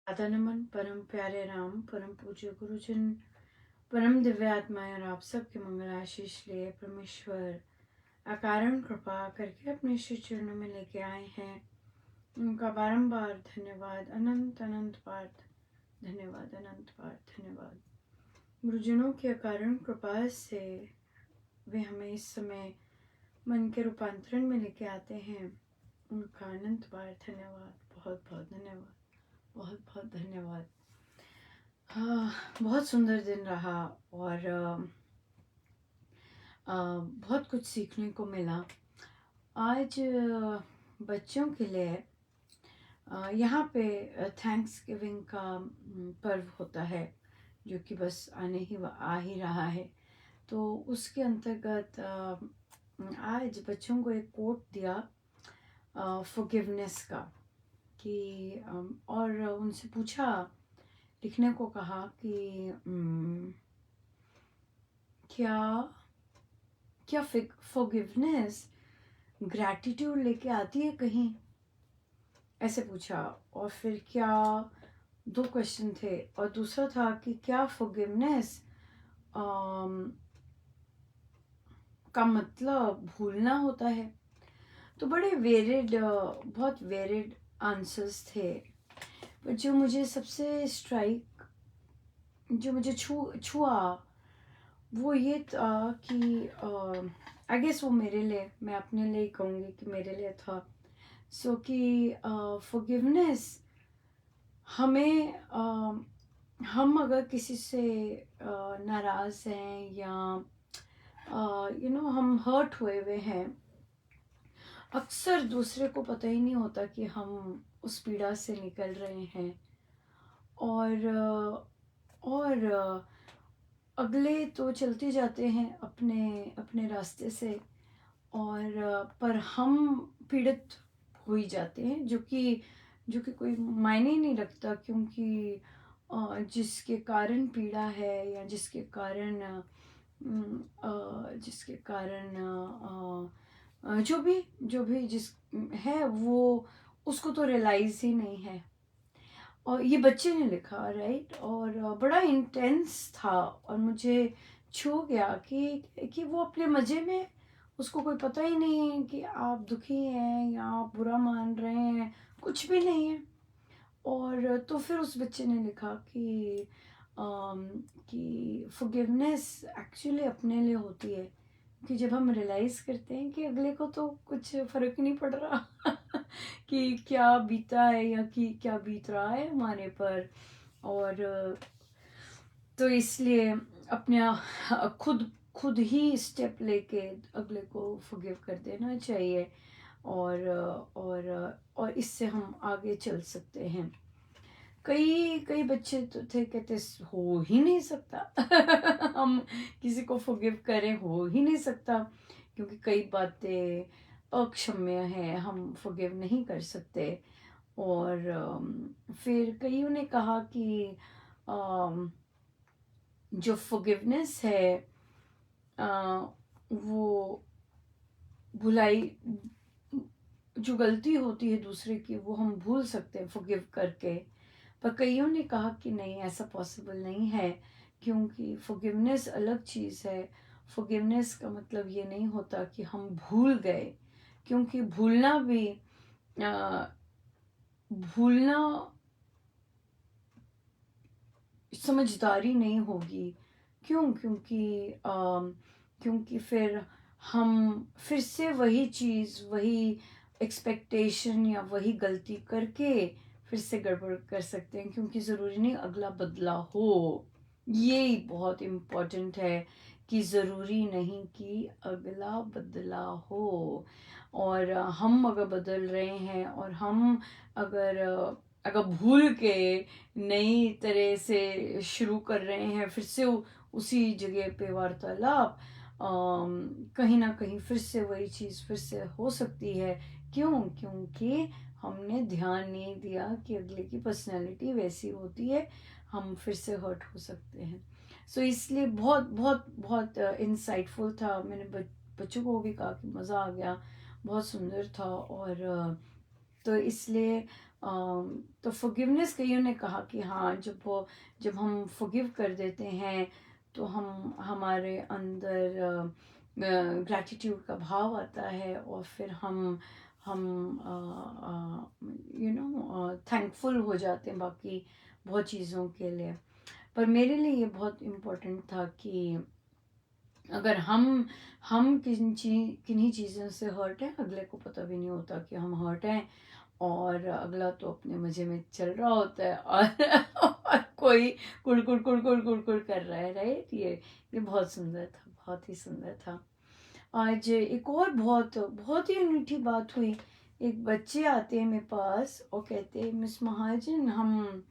राधा नमन परम प्यारे राम परम पूज्य गुरुजन परम दिव्य आत्माएं और आप सबके मंगल आशीष लिए परमेश्वर अकारण कृपा करके अपने श्री चरणों में लेके आए हैं। उनका बारंबार धन्यवाद, अनंत अनंत बार धन्यवाद, अनंत बार धन्यवाद। गुरुजनों की अकारण कृपा से वे हमें इस समय मन के रूपांतरण में लेके आते हैं। उनका अनंत बार धन्यवाद, बहुत बहुत धन्यवाद, बहुत बहुत धन्यवाद। हाँ, बहुत सुंदर दिन रहा और बहुत कुछ सीखने को मिला। आज बच्चों के लिए यहाँ पे थैंक्स गिविंग का पर्व होता है, जो कि बस आ ही रहा है। तो उसके अंतर्गत आज बच्चों को एक कोट दिया फॉरगिवनेस का कि और उनसे पूछा, लिखने को कहा कि क्या क्या फॉरगिवनेस ग्रैटिट्यूड लेके आती है कहीं, ऐसे पूछा। और फिर क्या, दो क्वेश्चन थे, और दूसरा था कि क्या फॉरगिवनेस का मतलब भूलना होता है। तो बड़े वेरिड, बहुत वेरिड आंसर्स थे, पर जो मुझे सबसे जो मुझे छुआ वो ये था कि आई गेस वो मेरे लिए, मैं अपने लिए ही कहूँगी कि मेरे लिए था। सो कि फॉरगिवनेस हमें हम अगर किसी से नाराज़ हैं या हम हर्ट हुए हैं, अक्सर दूसरे को पता ही नहीं होता कि हम उस पीड़ा से निकल रहे हैं। और अगले तो चलते जाते हैं अपने अपने रास्ते से, और पर हम पीड़ित हो ही जाते हैं, जो कि कोई मायने ही नहीं रखता, क्योंकि जिसके कारण पीड़ा है या जिसके कारण जो भी जिस है वो, उसको तो रियलाइज ही नहीं है। और ये बच्चे ने लिखा, राइट, और बड़ा इंटेंस था और मुझे छू गया कि वो अपने मज़े में, उसको कोई पता ही नहीं है कि आप दुखी हैं या आप बुरा मान रहे हैं, कुछ भी नहीं है। और तो फिर उस बच्चे ने लिखा कि फॉरगिवनेस एक्चुअली अपने लिए होती है, कि जब हम रियलाइज़ करते हैं कि अगले को तो कुछ फ़र्क नहीं पड़ रहा कि क्या बीता है या कि क्या बीत रहा है हमारे पर। और तो इसलिए अपने खुद ही स्टेप लेके अगले को फॉरगिव कर देना चाहिए, और और इससे हम आगे चल सकते हैं। कई कई बच्चे तो थे, कहते हो ही नहीं सकता हम किसी को फॉरगिव करें, हो ही नहीं सकता, क्योंकि कई बातें अक्षम्य हैं, हम फॉरगिव नहीं कर सकते। और फिर कईयों ने कहा कि जो फॉरगिवनेस है वो भुलाई, जो गलती होती है दूसरे की वो हम भूल सकते हैं फॉरगिव करके। पर कईयों ने कहा कि नहीं, ऐसा पॉसिबल नहीं है, क्योंकि फॉरगिवनेस अलग चीज़ है। फॉरगिवनेस का मतलब ये नहीं होता कि हम भूल गए, क्योंकि भूलना समझदारी नहीं होगी। क्यों? क्योंकि फिर हम फिर से वही चीज़, वही एक्सपेक्टेशन या वही गलती करके फिर से गड़बड़ कर सकते हैं, क्योंकि ज़रूरी नहीं अगला बदला हो। ये बहुत इम्पोर्टेंट है कि ज़रूरी नहीं कि अगला बदला हो। और हम अगर बदल रहे हैं और हम अगर अगर भूल के नई तरह से शुरू कर रहे हैं फिर से उसी जगह पे वार्तालाप, कहीं ना कहीं फिर से वही चीज़ फिर से हो सकती है। क्यों? क्योंकि हमने ध्यान नहीं दिया कि अगले की पर्सनैलिटी वैसी होती है, हम फिर से हर्ट हो सकते हैं। सो इसलिए बहुत बहुत बहुत इंसाइटफुल था। मैंने बच्चों को भी कहा कि मज़ा आ गया, बहुत सुंदर था। और तो इसलिए तो फॉरगिवनेस कईयों ने कहा कि हाँ, जब हम फॉरगिव कर देते हैं तो हमारे अंदर ग्रैटिट्यूड का भाव आता है और फिर हम थैंकफुल हो जाते हैं बाकी बहुत चीज़ों के लिए। पर मेरे लिए ये बहुत इम्पोर्टेंट था कि अगर हम किन्हीं चीज़ों से हर्ट हैं, अगले को पता भी नहीं होता कि हम हर्ट हैं, और अगला तो अपने मज़े में चल रहा होता है और कोई कुड़कुड़ कुड़कुड़ कुड़कुड़ कर रहा है, राइट। ये बहुत सुंदर था, बहुत ही सुंदर था। आज एक और बहुत बहुत ही अनूठी बात हुई। एक बच्चे आते हैं मेरे पास और कहते हैं, मिस महाजन,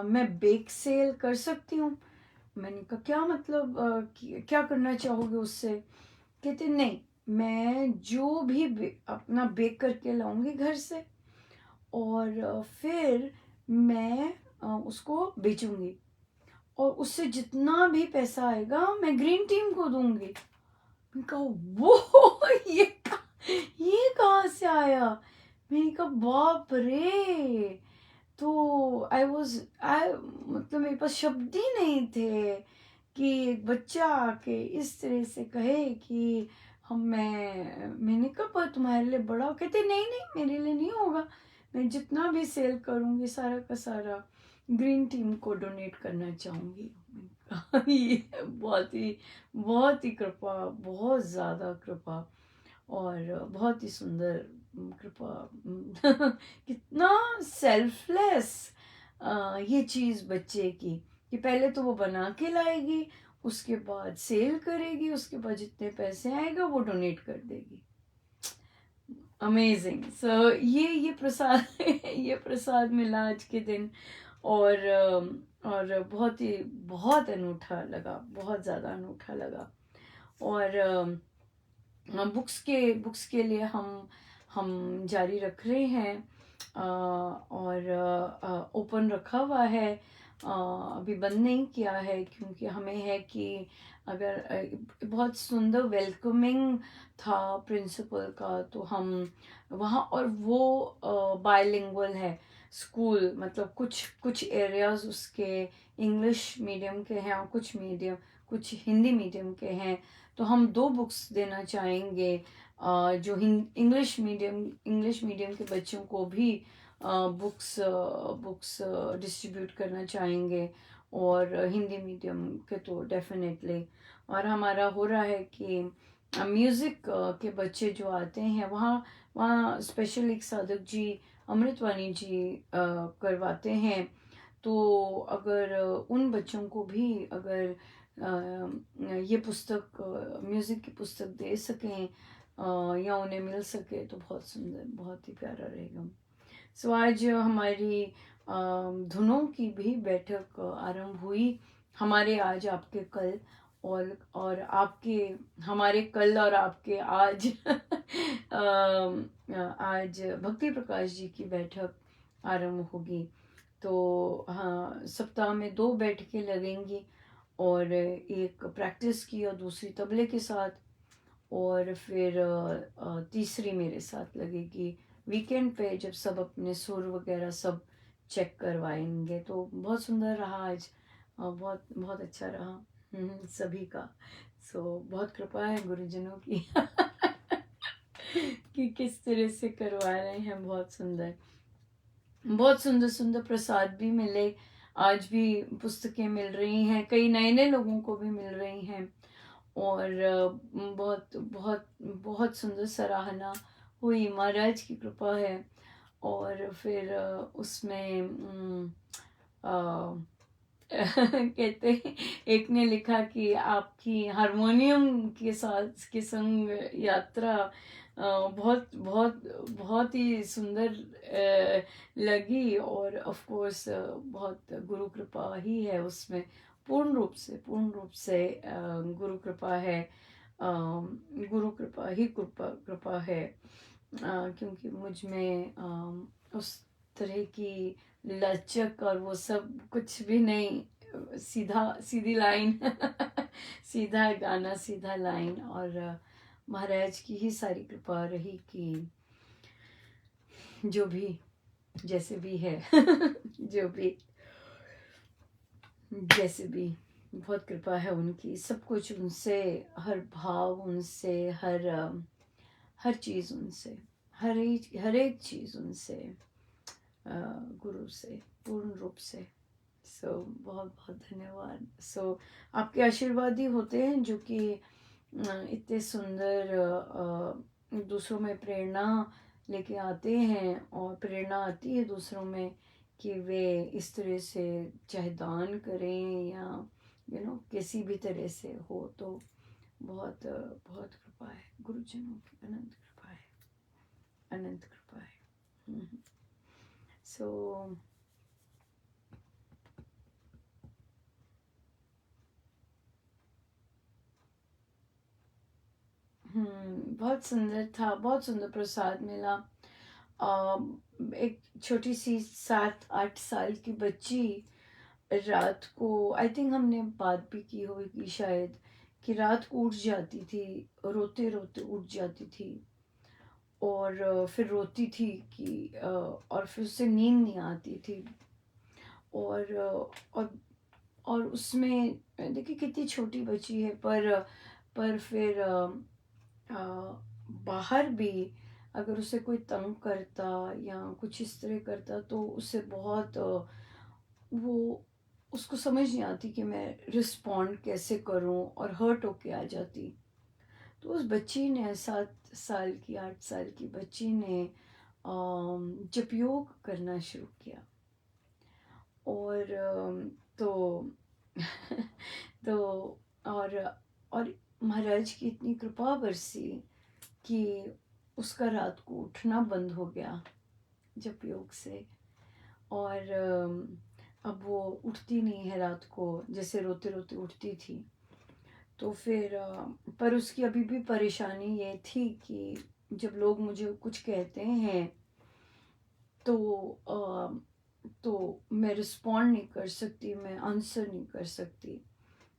मैं बेक सेल कर सकती हूँ। मैंने कहा क्या मतलब, क्या करना चाहोगे उससे? कहते नहीं, मैं जो भी अपना बेक करके लाऊंगी घर से, और फिर मैं उसको बेचूंगी, और उससे जितना भी पैसा आएगा मैं ग्रीन टीम को दूंगी। मैंने कहा वो ये कहाँ से आया? मैंने कहा बाप रे। तो आई मतलब मेरे पास शब्द ही नहीं थे कि एक बच्चा आके इस तरह से कहे कि मैंने कहा पर तुम्हारे लिए बड़ा। कहते नहीं नहीं, मेरे लिए नहीं होगा, मैं जितना भी सेल करूँगी सारा का सारा ग्रीन टीम को डोनेट करना चाहूँगी। ये बहुत ही कृपा, बहुत ज़्यादा कृपा, और बहुत ही सुंदर कृपा। कितना सेल्फलेस ये चीज़ बच्चे की, कि पहले तो वो बना के लाएगी, उसके बाद सेल करेगी, उसके बाद जितने पैसे आएगा वो डोनेट कर देगी। अमेजिंग। सो ये प्रसाद ये प्रसाद मिला आज के दिन, और बहुत अनूठा लगा, बहुत ज़्यादा अनूठा लगा। और बुक्स के लिए हम जारी रख रहे हैं, और ओपन रखा हुआ है, अभी बंद नहीं किया है, क्योंकि हमें है कि अगर बहुत सुंदर वेलकमिंग था प्रिंसिपल का, तो हम वहाँ, और वो बायलिंगुअल है स्कूल, मतलब कुछ एरियाज उसके इंग्लिश मीडियम के हैं और कुछ हिंदी मीडियम के हैं। तो हम 2 बुक्स देना चाहेंगे, जो इंग्लिश मीडियम के बच्चों को भी बुक्स डिस्ट्रीब्यूट करना चाहेंगे, और हिंदी मीडियम के तो डेफिनेटली। और हमारा हो रहा है कि म्यूज़िक के बच्चे जो आते हैं वहाँ स्पेशल एक साधक जी, अमृतवाणी जी करवाते हैं। तो अगर उन बच्चों को भी अगर ये पुस्तक, म्यूज़िक की पुस्तक दे सकें, या उन्हें मिल सके, तो बहुत सुंदर, बहुत ही प्यारा रहेगा। सो आज हमारी धुनों की भी बैठक आरंभ हुई, हमारे आज आपके कल, और आपके हमारे कल और आपके आज। आज भक्ति प्रकाश जी की बैठक आरंभ होगी। तो हाँ, सप्ताह में 2 बैठकें लगेंगी, और एक प्रैक्टिस की और दूसरी तबले के साथ, और फिर तीसरी मेरे साथ लगेगी वीकेंड पे, जब सब अपने सुर वगैरह सब चेक करवाएंगे। तो बहुत सुंदर रहा आज, बहुत बहुत अच्छा रहा सभी का। सो बहुत कृपा है गुरुजनों की कि किस तरह से करवा रहे हैं। बहुत सुंदर सुंदर प्रसाद भी मिले, आज भी पुस्तकें मिल रही हैं, कई नए नए लोगों को भी मिल रही हैं, और बहुत बहुत बहुत सुंदर सराहना हुई, महाराज की कृपा है। और फिर उसमें कहते एक ने लिखा कि आपकी हारमोनियम के साथ के संग यात्रा बहुत बहुत बहुत ही सुंदर लगी, और ऑफ कोर्स बहुत गुरु कृपा ही है उसमें, पूर्ण रूप से गुरु कृपा है, गुरु कृपा ही कृपा है, क्योंकि मुझ में उस तरह की लचक और वो सब कुछ भी नहीं, सीधी लाइन सीधा गाना, सीधा लाइन, और महाराज की ही सारी कृपा रही कि जो भी जैसे भी है जो भी जैसे भी, बहुत कृपा है उनकी, सब कुछ उनसे, हर भाव उनसे, हर चीज़ उनसे, हर एक चीज़ उनसे, गुरु से पूर्ण रूप से। सो बहुत बहुत धन्यवाद। सो आपके आशीर्वाद ही होते हैं जो कि इतने सुंदर दूसरों में प्रेरणा लेके आते हैं, और प्रेरणा आती है दूसरों में कि वे इस तरह से चाहे दान करें या किसी भी तरह से हो। तो बहुत बहुत कृपा है गुरुजनों की, अनंत कृपा है, अनंत कृपा है। सो बहुत सुंदर था, बहुत सुंदर प्रसाद मिला। एक छोटी सी 7-8 साल की बच्ची रात को, आई थिंक हमने बात भी की होगी शायद, कि रात को उठ जाती थी, रोते रोते उठ जाती थी, और फिर रोती थी कि और फिर उससे नींद नहीं आती थी। और और उसमें देखिए कितनी छोटी बच्ची है, पर फिर बाहर भी अगर उसे कोई तंग करता या कुछ इस तरह करता तो उसे बहुत वो, उसको समझ नहीं आती कि मैं रिस्पॉन्ड कैसे करूं, और हर्ट होके आ जाती। तो उस बच्ची ने, 7 साल की, 8 साल की बच्ची ने जब योग करना शुरू किया, और तो तो और और महाराज की इतनी कृपा बरसी कि उसका रात को उठना बंद हो गया जप योग से। और अब वो उठती नहीं है रात को, जैसे रोते रोते उठती थी। तो फिर पर उसकी अभी भी परेशानी ये थी कि जब लोग मुझे कुछ कहते हैं तो तो मैं रिस्पॉन्ड नहीं कर सकती, मैं आंसर नहीं कर सकती,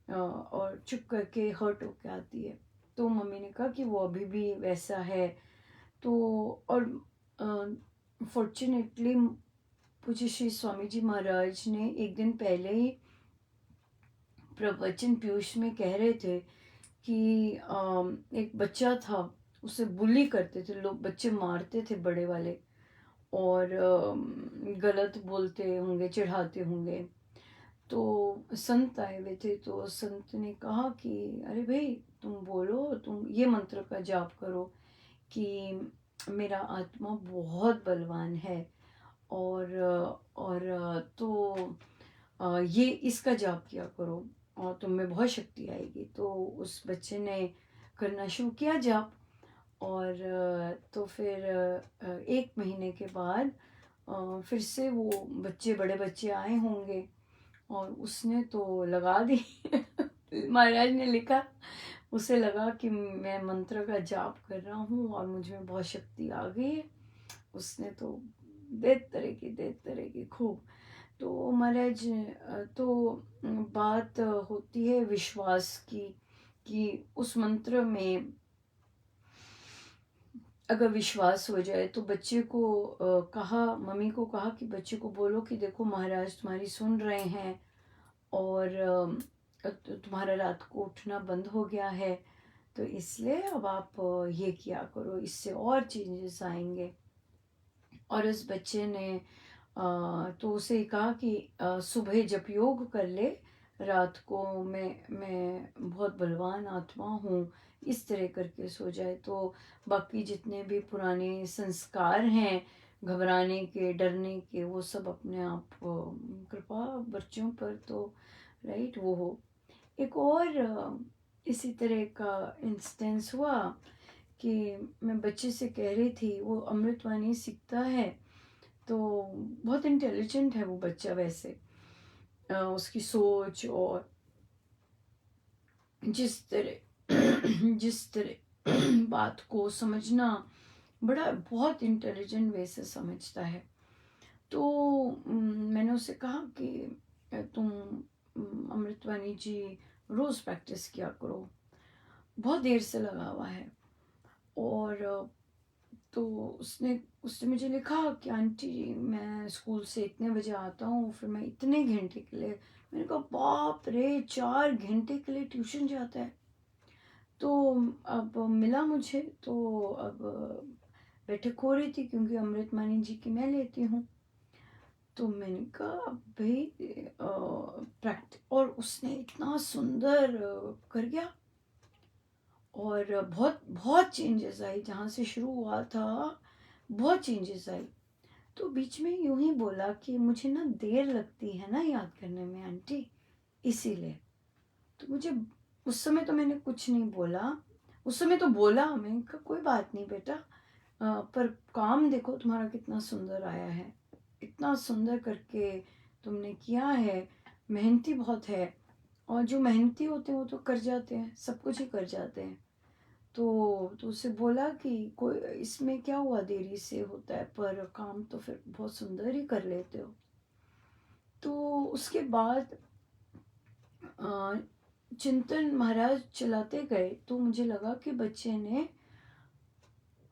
और चुप करके हर्ट होके आती है। तो मम्मी ने कहा कि वो अभी भी वैसा है। तो और फॉर्चुनेटली पूज्य श्री स्वामी जी महाराज ने एक दिन पहले ही प्रवचन पीयूष में कह रहे थे कि एक बच्चा था, उसे बुली करते थे लोग, बच्चे मारते थे बड़े वाले, और गलत बोलते होंगे, चिढ़ाते होंगे। तो संत आए हुए थे, तो संत ने कहा कि अरे भाई तुम बोलो, तुम ये मंत्र का जाप करो कि मेरा आत्मा बहुत बलवान है, और तो ये इसका जाप किया करो और तुम में बहुत शक्ति आएगी। तो उस बच्चे ने करना शुरू किया जाप, और तो फिर 1 महीने के बाद फिर से वो बच्चे, बड़े बच्चे आए होंगे, और उसने तो लगा दी महाराज ने लिखा, उसे लगा कि मैं मंत्र का जाप कर रहा हूँ और मुझ में बहुत शक्ति आ गई है। उसने तो दे तरह की खूब। तो महाराज तो बात होती है विश्वास की, कि उस मंत्र में अगर विश्वास हो जाए तो बच्चे को कहा, मम्मी को कहा कि बच्चे को बोलो कि देखो महाराज तुम्हारी सुन रहे हैं, और तुम्हारा रात को उठना बंद हो गया है, तो इसलिए अब आप ये किया करो, इससे और चेंजेस आएंगे। और उस बच्चे ने तो उसे कहा कि सुबह जब योग कर ले, रात को मैं बहुत बलवान आत्मा हूँ, इस तरह करके सो जाए, तो बाकी जितने भी पुराने संस्कार हैं घबराने के, डरने के, वो सब अपने आप कृपा बच्चों पर तो राइट वो हो। एक और इसी तरह का इंस्टेंस हुआ कि मैं बच्चे से कह रही थी, वो अमृतवाणी सीखता है, तो बहुत इंटेलिजेंट है वो बच्चा वैसे, उसकी सोच और जिस तरह जिस तरह बात को समझना, बड़ा बहुत इंटेलिजेंट वे से समझता है। तो मैंने उससे कहा कि तुम अमृतवाणी जी रोज़ प्रैक्टिस किया करो, बहुत देर से लगा हुआ है। और तो उसने उसने मुझे लिखा कि आंटी जी मैं स्कूल से इतने बजे आता हूँ, फिर मैं इतने घंटे के लिए, मैंने कहा बाप रे 4 घंटे के लिए ट्यूशन जाता है। तो अब मिला मुझे, तो अब बैठक हो रही थी क्योंकि अमृतमानी जी की मैं लेती हूँ। तो मैंने कहा भाई प्रैक्टिस, और उसने इतना सुंदर कर गया, और बहुत बहुत चेंजेस आई जहाँ से शुरू हुआ था, बहुत चेंजेस आई। तो बीच में यूं ही बोला कि मुझे ना देर लगती है ना याद करने में आंटी, इसीलिए। तो मुझे उस समय तो मैंने कुछ नहीं बोला, उस समय तो बोला, मैंने कहा कोई बात नहीं बेटा, पर काम देखो तुम्हारा कितना सुंदर आया है, इतना सुंदर करके तुमने किया है, मेहनती बहुत है, और जो मेहनती होते हैं वो तो कर जाते हैं, सब कुछ ही कर जाते हैं। तो उससे बोला कि कोई इसमें क्या हुआ, देरी से होता है पर काम तो फिर बहुत सुंदर ही कर लेते हो। तो उसके बाद चिंतन महाराज चलाते गए, तो मुझे लगा कि बच्चे ने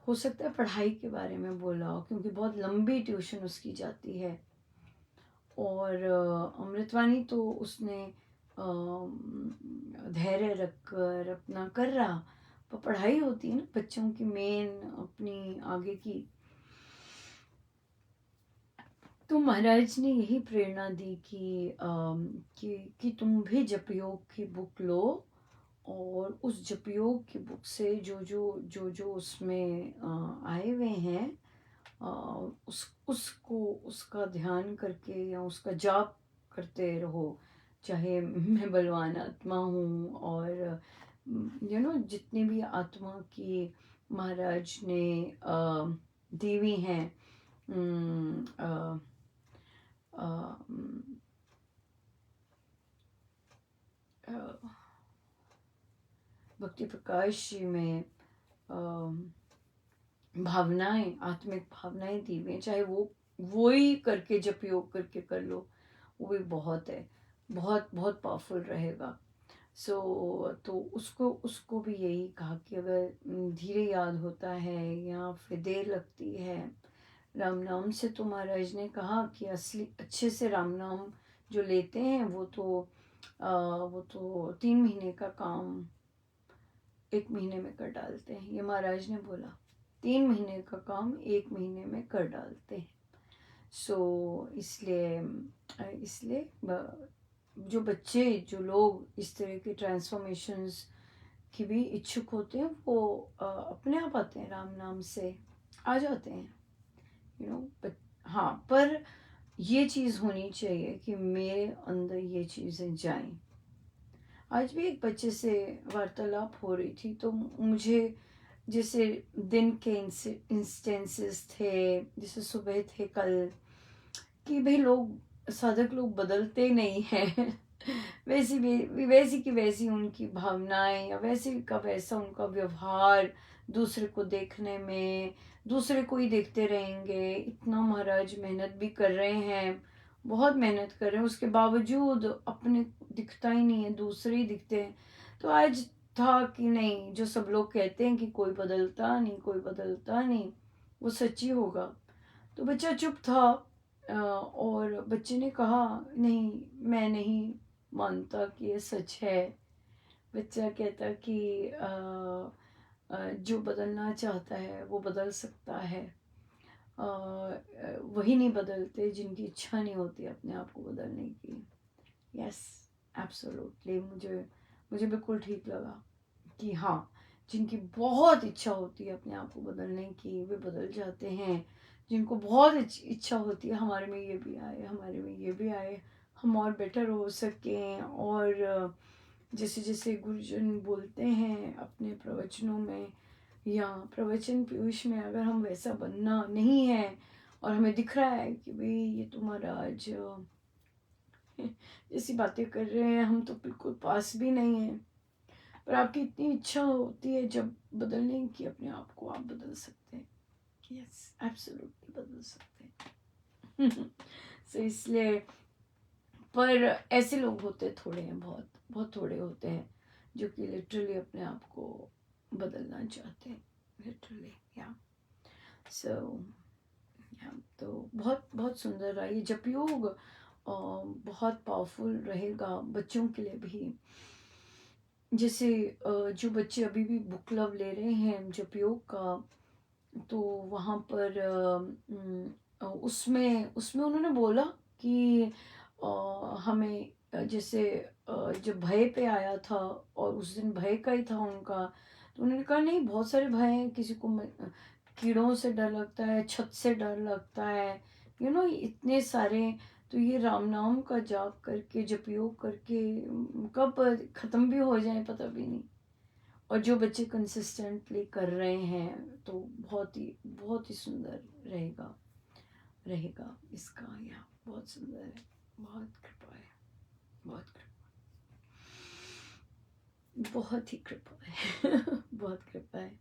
हो सकता है पढ़ाई के बारे में बोला हो, क्योंकि बहुत लंबी ट्यूशन उसकी जाती है। और अमृतवाणी तो उसने धैर्य रखकर अपना कर रहा, पर पढ़ाई होती है ना बच्चों की मेन अपनी आगे की। तो महाराज ने यही प्रेरणा दी कि तुम भी जप योग की बुक लो, और उस जप योग की बुक से जो उसमें आए हुए हैं, उसको उसका ध्यान करके या उसका जाप करते रहो। चाहे मैं बलवान आत्मा हूँ, और जितनी भी आत्मा की महाराज ने देवी हैं, अ, अ, भक्ति प्रकाश जी में भावनाएं, आत्मिक भावनाएं दी हुई हैं, चाहे वो ही करके जप योग करके कर लो, वो भी बहुत है, बहुत बहुत पावरफुल रहेगा। तो उसको उसको भी यही कहा कि अगर धीरे याद होता है या फिर देर लगती है राम नाम से, तो महाराज ने कहा कि असली अच्छे से राम नाम जो लेते हैं वो तो 3 महीने का काम 1 महीने में कर डालते हैं, ये महाराज ने बोला। 3 महीने का काम 1 महीने में कर डालते हैं। इसलिए इसलिए जो बच्चे, जो लोग इस तरह के ट्रांसफॉर्मेशंस की भी इच्छुक होते हैं, वो अपने आप आते हैं, राम नाम से आ जाते हैं, हाँ, पर ये चीज़ होनी चाहिए कि मेरे अंदर ये चीज़ें जाएं। आज भी एक बच्चे से वार्तालाप हो रही थी, तो मुझे जैसे दिन के इंस्टेंसेस थे, जैसे सुबह थे कल, कि भाई लोग, साधक लोग बदलते नहीं हैं वैसी की वैसी उनकी भावनाएं, या वैसे का वैसा उनका व्यवहार दूसरे को देखने में, दूसरे को ही देखते रहेंगे। इतना महाराज मेहनत भी कर रहे हैं, बहुत मेहनत कर रहे हैं, उसके बावजूद अपने दिखता ही नहीं है, दूसरे ही दिखते हैं। तो आज था कि नहीं, जो सब लोग कहते हैं कि कोई बदलता नहीं, कोई बदलता नहीं, वो सच्ची होगा। तो बच्चा चुप था, और बच्चे ने कहा नहीं, मैं नहीं मानता कि ये सच है। बच्चा कहता कि जो बदलना चाहता है वो बदल सकता है, वही नहीं बदलते जिनकी इच्छा नहीं होती अपने आप को बदलने की। यस, एब्सोल्युटली, मुझे मुझे बिल्कुल ठीक लगा कि हाँ, जिनकी बहुत इच्छा होती है अपने आप को बदलने की, वे बदल जाते हैं। जिनको बहुत इच्छा होती है हमारे में ये भी आए, हमारे में ये भी आए, हम और बेटर हो सकें, और जैसे जैसे गुरुजन बोलते हैं अपने प्रवचनों में या प्रवचन पीयूष में, अगर हम वैसा बनना नहीं है, और हमें दिख रहा है कि भाई ये तो महाराज जैसी बातें कर रहे हैं, हम तो बिल्कुल पास भी नहीं हैं, पर आपकी इतनी इच्छा होती है जब बदलने की, अपने आप को आप बदल सकते हैं। यस, एब्सोल्युटली बदल सकते हैं सो इसलिए, पर ऐसे लोग होते थोड़े हैं, बहुत बहुत थोड़े होते हैं जो कि लिटरली अपने आप को बदलना चाहते हैं, लिटरली, या सो तो बहुत बहुत सुंदर रहा ये जप योग। बहुत पावरफुल रहेगा बच्चों के लिए भी। जैसे जो बच्चे अभी भी बुक क्लब ले रहे हैं जप योग का, तो वहाँ पर उसमें उसमें उन्होंने बोला कि हमें जैसे जब भय पे आया था और उस दिन भय का ही था उनका, तो उन्होंने कहा नहीं बहुत सारे भय हैं, किसी को कीड़ों से डर लगता है, छत से डर लगता है, इतने सारे। तो ये राम नाम का जाप करके जप योग करके कब ख़त्म भी हो जाए पता भी नहीं। और जो बच्चे कंसिस्टेंटली कर रहे हैं तो बहुत ही सुंदर रहेगा रहेगा इसका। या बहुत सुंदर है, बहुत कृपा है, बहुत कृपा, बहुत ही कृपा है बहुत कृपा है।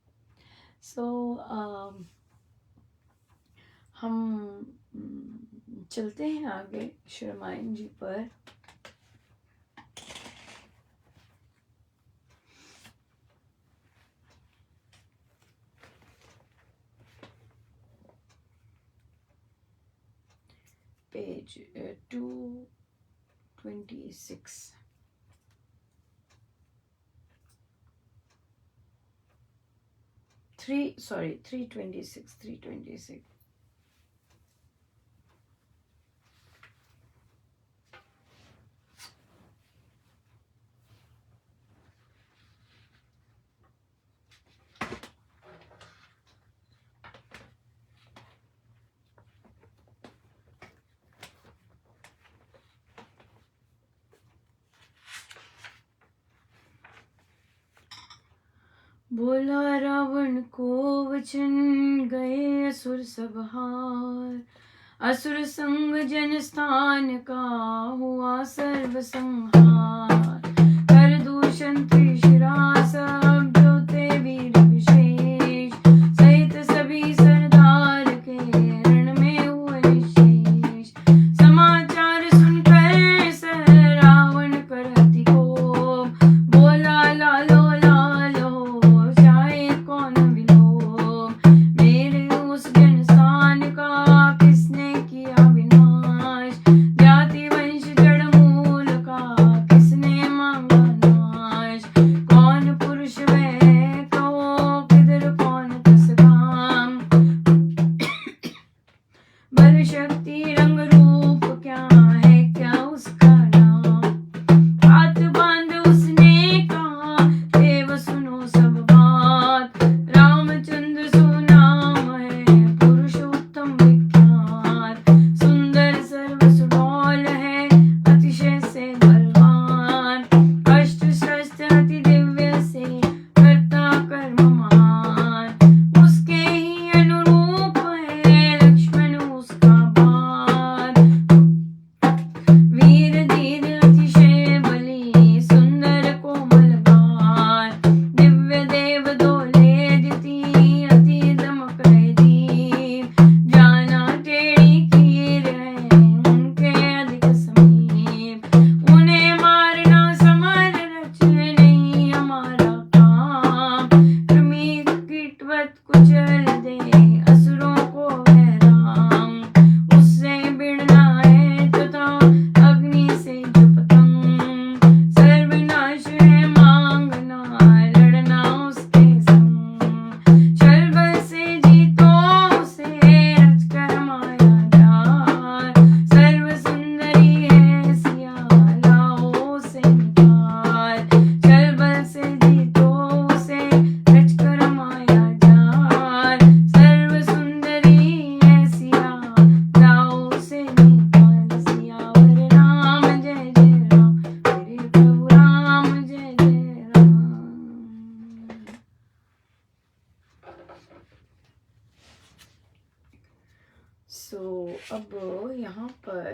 सो हम चलते हैं आगे श्री रामायण जी पर। पेज 226। 326। बोला रावण को वचन गए असुर सब हार, असुर संग जन स्थान का हुआ सर्व संहार। कर दूषण त्रिशिरा सब जो थे वीर विशेष, सहित सभी सरदार के रण में हुए निशेष। समाचार सुनकर सर रावण करति को, बोला लालो लालो चाहे कौन विलोम। मेरे उस जन स्थान का किसने किया विनाश, जाति वंश जड़ मूल का किसने मांगा नाश। कौन पुरुष वह कहो किधर कौन तस धाम, बल शक्ति रंग रूप क्या है क्या उसका नाम। हाथ बांध उसने कहा देव सुनो सब बात, रामचंद्र सुनाम है पुरुष उत्तम विख्यात। सुंदर सर्व सुडौल है अतिशय से बलवान, अष्ट शस्त्र अति दिव्य से करता कर्म महान। उसके ही अनुरूप है लक्ष्मण उसका बाण, वीर धीर अतिशय बली सुंदर कोमल गान। दिव्य देव दोले दिति अति दमक है दीप, जाना टेढ़ी कीर है उनके अधिक समीप। उन्हें मारना समर रच नहीं हमारा काम, कृमि कीटवत कुचल दे असुरों को वह राम। उससे भिड़ना है तथा अग्नि से जो पतंग, सर्वनाश है मांगना लड़ना उसके संग। छल बल से जीतो उसे रचकर माया जाल, सर्व सुंदरी है सिया लाओ उसे निकाल। छल बल से जीतो उसे रचकर माया जाल, सर्व सुंदरी है सिया लाओ उसे निकाल। सियावर राम जय जय राम, मेरे प्रभु राम जय जय राम। अब यहाँ पर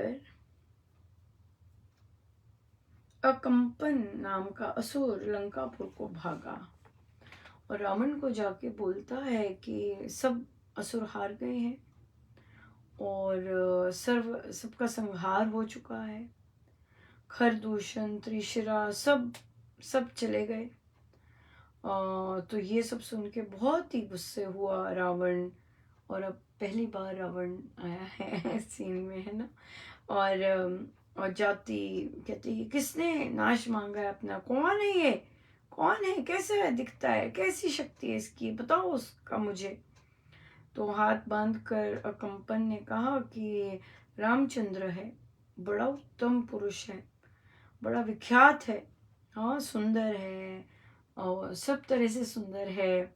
अकंपन नाम का असुर लंकापुर को भागा और रावण को जाके बोलता है कि सब असुर हार गए हैं और सबका संहार हो चुका है। खरदूषण त्रिशिरा सब चले गए। तो ये सब सुन के बहुत ही गुस्से हुआ रावण और अब पहली बार रावण आया है सीन में, है ना। और जाति कहती है किसने नाश मांगा है अपना, कौन है ये, कौन है, कैसे दिखता है, कैसी शक्ति है इसकी, बताओ उसका मुझे। तो हाथ बांध कर कंपन ने कहा कि रामचंद्र है, बड़ा उत्तम पुरुष है, बड़ा विख्यात है, हाँ सुंदर है, और सब तरह से सुंदर है,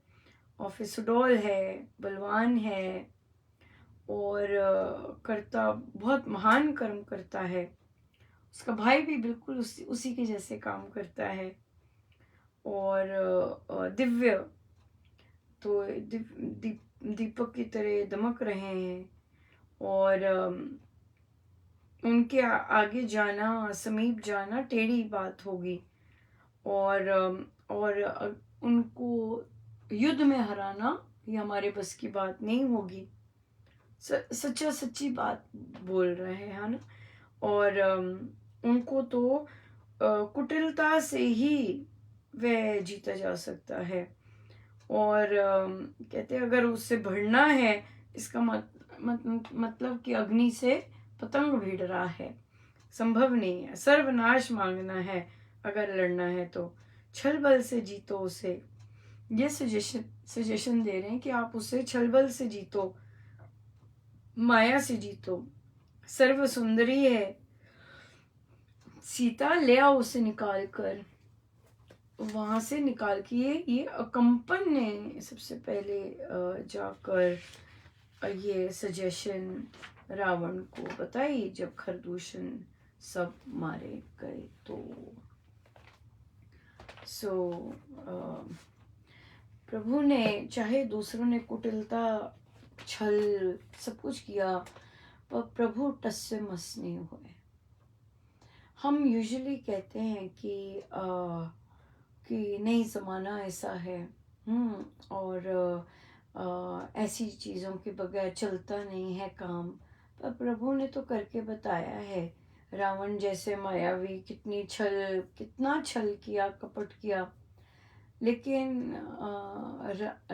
और फिर सुडौल है, बलवान है, और करता बहुत महान कर्म करता है। उसका भाई भी बिल्कुल उसी के जैसे काम करता है, और दिव्य, तो दीपक की तरह दमक रहे हैं, और उनके आगे जाना, समीप जाना टेढ़ी बात होगी, और उनको युद्ध में हराना ये हमारे बस की बात नहीं होगी। सच्चा सच्ची बात बोल रहे हैं, है ना। और उनको तो कुटिलता से ही वह जीता जा सकता है, और कहते हैं अगर उससे बढ़ना है, इसका मतलब कि अग्नि से पतंग भिड़ रहा है, संभव नहीं है, सर्वनाश मांगना है अगर लड़ना है तो, छल बल से जीतो उसे। ये सजेशन दे रहे हैं कि आप उसे छल बल से जीतो, माया से जीतो, सर्व सुंदरी है सीता, ले आओ उसे निकाल कर वहां से, निकाल के ये कंपन ने सबसे पहले जाकर ये सजेशन रावण को बताई जब खरदूषण सब मारे गए। तो प्रभु ने चाहे दूसरों ने कुटिलता छल सब कुछ किया, पर प्रभु टस से मस नहीं हुए। हम यूजुअली कहते हैं कि नहीं ज़माना ऐसा है, और ऐसी चीज़ों के बगैर चलता नहीं है काम, पर प्रभु ने तो करके बताया है। रावण जैसे मायावी कितना छल किया, कपट किया, लेकिन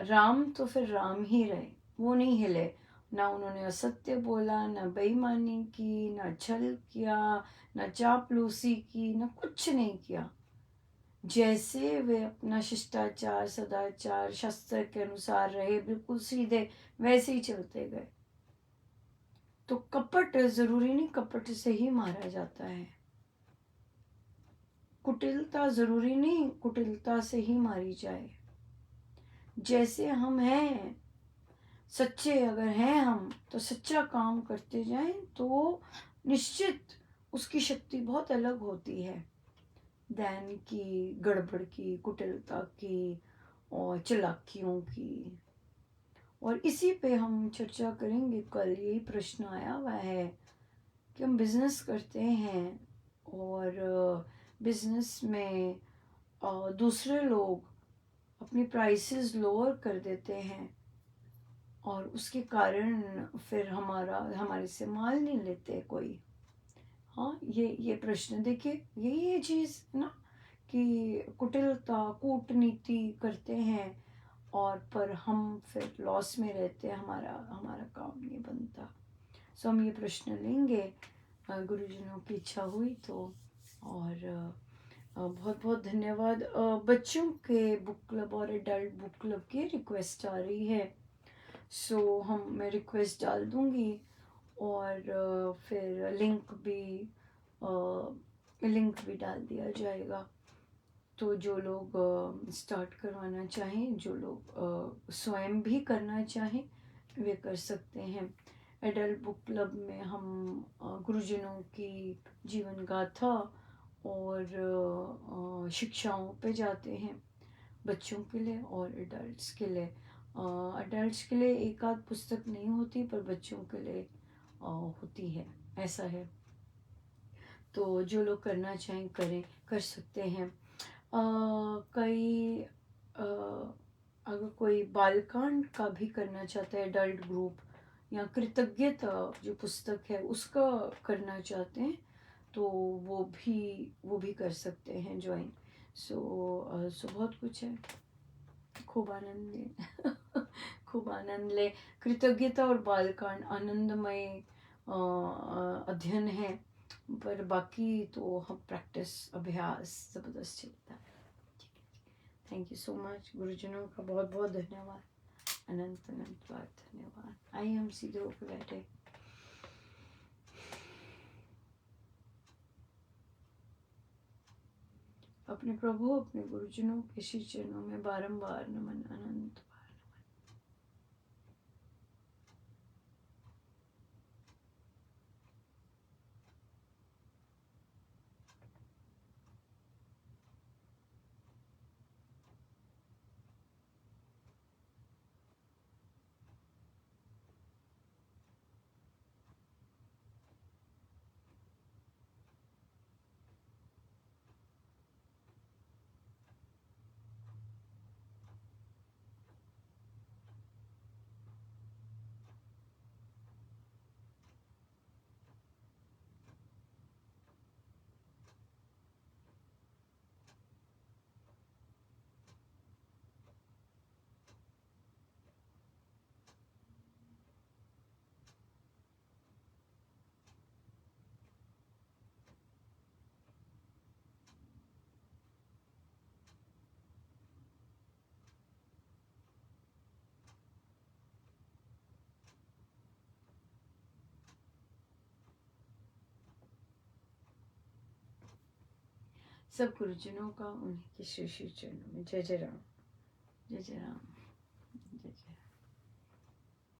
राम तो फिर राम ही रहे, वो नहीं हिले। ना उन्होंने असत्य बोला, ना बेईमानी की, ना छल किया, ना चापलूसी की, ना कुछ नहीं किया। जैसे वे अपना शिष्टाचार सदाचार शास्त्र के अनुसार रहे, बिल्कुल सीधे, वैसे ही चलते गए। तो कपट जरूरी नहीं कपट से ही मारा जाता है, कुटिलता जरूरी नहीं कुटिलता से ही मारी जाए। जैसे हम हैं सच्चे, अगर हैं हम तो सच्चा काम करते जाएं तो निश्चित उसकी शक्ति बहुत अलग होती है दैन की, गड़बड़ की, कुटिलता की और चालाकियों की। और इसी पे हम चर्चा करेंगे कल। यही प्रश्न आया हुआ है कि हम बिजनेस करते हैं और बिजनेस में दूसरे लोग अपनी प्राइसेस लोअर कर देते हैं, और उसके कारण फिर हमारे से माल नहीं लेते कोई। हाँ, ये प्रश्न देखिए, यही है चीज़ ना, कि कुटिलता कूटनीति करते हैं और पर हम फिर लॉस में रहते हैं, हमारा काम नहीं बनता। सो हम ये प्रश्न लेंगे, गुरुजनों की इच्छा हुई तो। और बहुत बहुत धन्यवाद। बच्चों के बुक क्लब और एडल्ट बुक क्लब की रिक्वेस्ट आ रही है, सो मैं रिक्वेस्ट डाल दूँगी, और फिर लिंक भी डाल दिया जाएगा। तो जो लोग स्टार्ट करवाना चाहें, जो लोग स्वयं भी करना चाहें, वे कर सकते हैं। एडल्ट बुक क्लब में हम गुरुजनों की जीवन गाथा और शिक्षाओं पे जाते हैं, बच्चों के लिए और एडल्ट्स के लिए। एडल्ट्स के लिए एक आध पुस्तक नहीं होती, पर बच्चों के लिए होती है, ऐसा है। तो जो लोग करना चाहें कर सकते हैं। कई अगर कोई बालकांड का भी करना चाहता है एडल्ट ग्रुप, या कृतज्ञता जो पुस्तक है उसका करना चाहते हैं, तो वो भी कर सकते हैं ज्वाइन। सो बहुत कुछ है, खूब आनंद लें खूब आनंद लें। कृतज्ञता और बालकांड आनंदमय अध्ययन है, पर बाकी तो हम प्रैक्टिस अभ्यास ज़बरदस्त चलता है। Thank you so much. गुरुजनों का बहुत बहुत धन्यवाद, अनंत अनंत बार धन्यवाद। आइए हम सीधे होकर बैठे। अपने प्रभु अपने गुरुजनों के श्री चरणों में बारंबार नमन, अनंत बार नमन। सब गुरुजनों का उन्हीं के श्री श्री चरणों में। जय जय राम, जय जय राम।